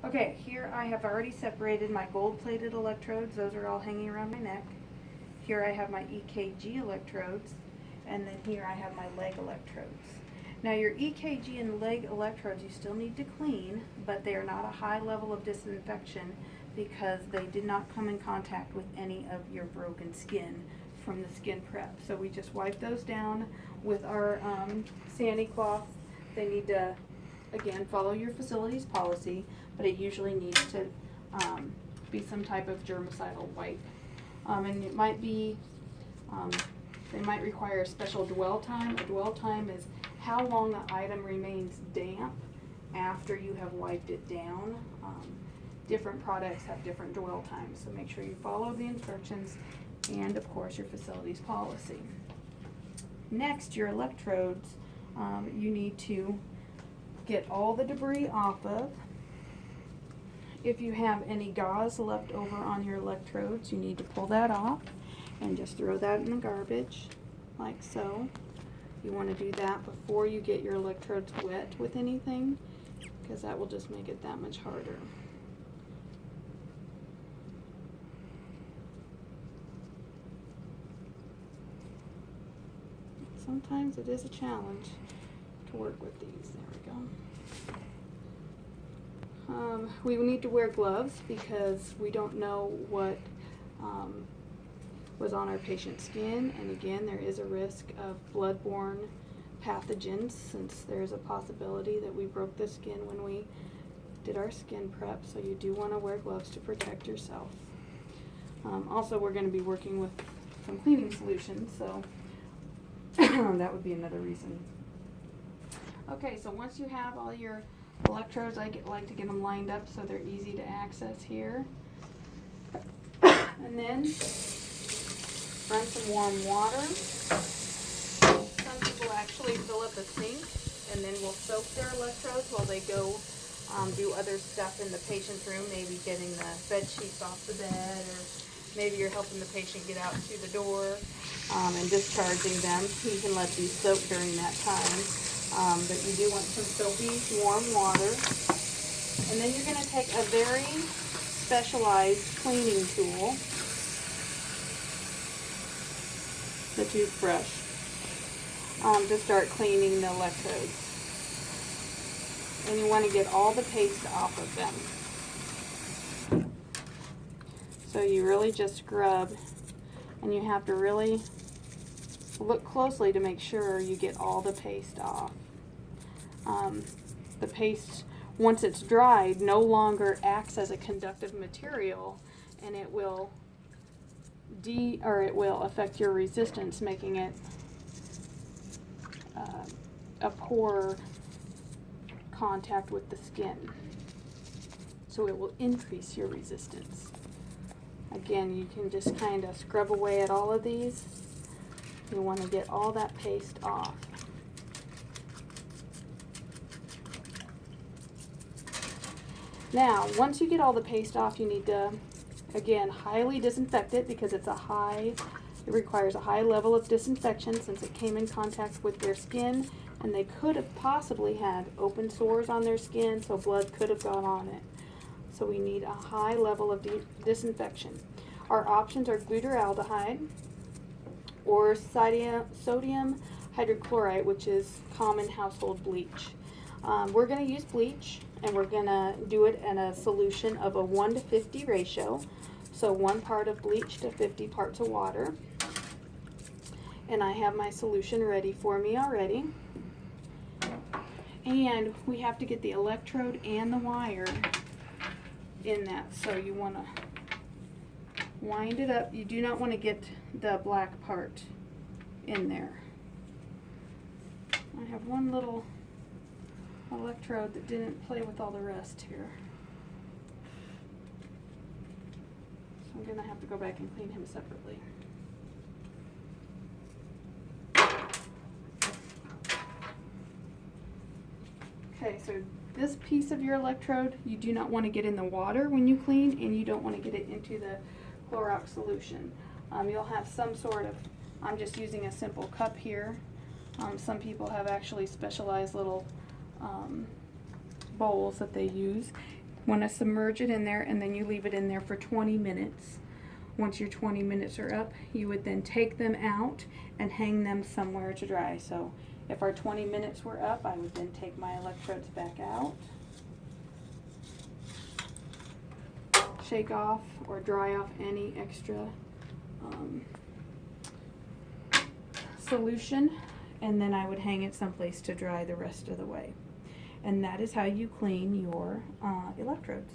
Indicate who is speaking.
Speaker 1: Okay, here I have already separated my gold-plated electrodes. Those are all hanging around my neck. Here I have my EKG electrodes, and then here I have my leg electrodes. Now your EKG and leg electrodes you still need to clean, but they are not a high level of disinfection because they did not come in contact with any of your broken skin from the skin prep. So we just wipe those down with our sandy cloth. They need to, again, follow your facility's policy, but it usually needs to be some type of germicidal wipe. And it might be, they might require a special dwell time. A dwell time is how long the item remains damp after you have wiped it down. Different products have different dwell times, so make sure you follow the instructions and, of course, your facility's policy. Next, your electrodes, you need to get all the debris off of. If you have any gauze left over on your electrodes, you need to pull that off and just throw that in the garbage, like so. You want to do that before you get your electrodes wet with anything, because that will just make it that much harder. Sometimes it is a challenge to work with these. There we go. We need to wear gloves because we don't know what was on our patient's skin, and again, there is a risk of bloodborne pathogens since there's a possibility that we broke the skin when we did our skin prep, so you do want to wear gloves to protect yourself. Also, we're going to be working with some cleaning solutions, so that would be another reason. Okay, so once you have all your electrodes, I like to get them lined up so they're easy to access here. And then run some warm water. Some people actually fill up a sink and then will soak their electrodes while they go do other stuff in the patient's room, maybe getting the bed sheets off the bed, or maybe you're helping the patient get out to the door and discharging them. You can let these soak during that time. But you do want some soapy, warm water. And then you're going to take a very specialized cleaning tool, the toothbrush, to start cleaning the electrodes. And you want to get all the paste off of them. So you really just scrub, and you have to really look closely to make sure you get all the paste off. The paste, once it's dried, no longer acts as a conductive material, and it will affect your resistance, making it a poor contact with the skin. So it will increase your resistance. Again, you can just kind of scrub away at all of these. You want to get all that paste off. Now, once you get all the paste off, you need to, again, highly disinfect it because it requires a high level of disinfection since it came in contact with their skin, and they could have possibly had open sores on their skin, so blood could have gone on it. So we need a high level of disinfection. Our options are glutaraldehyde or sodium hydrochloride, which is common household bleach. We're going to use bleach, and we're going to do it in a solution of a 1:50 ratio. So 1 part of bleach to 50 parts of water. And I have my solution ready for me already. And we have to get the electrode and the wire in that. So you want to wind it up. You do not want to get the black part in there. I have one little electrode that didn't play with all the rest here. So I'm going to have to go back and clean him separately. Okay, so this piece of your electrode, you do not want to get in the water when you clean, and you don't want to get it into the Clorox solution. You'll have some sort of, I'm just using a simple cup here. Some people have actually specialized little bowls that they use. Want to submerge it in there, and then you leave it in there for 20 minutes. Once your 20 minutes are up, you would then take them out and hang them somewhere to dry. So if our 20 minutes were up, I would then take my electrodes back out, shake off or dry off any extra solution, and then I would hang it someplace to dry the rest of the way. And that is how you clean your electrodes.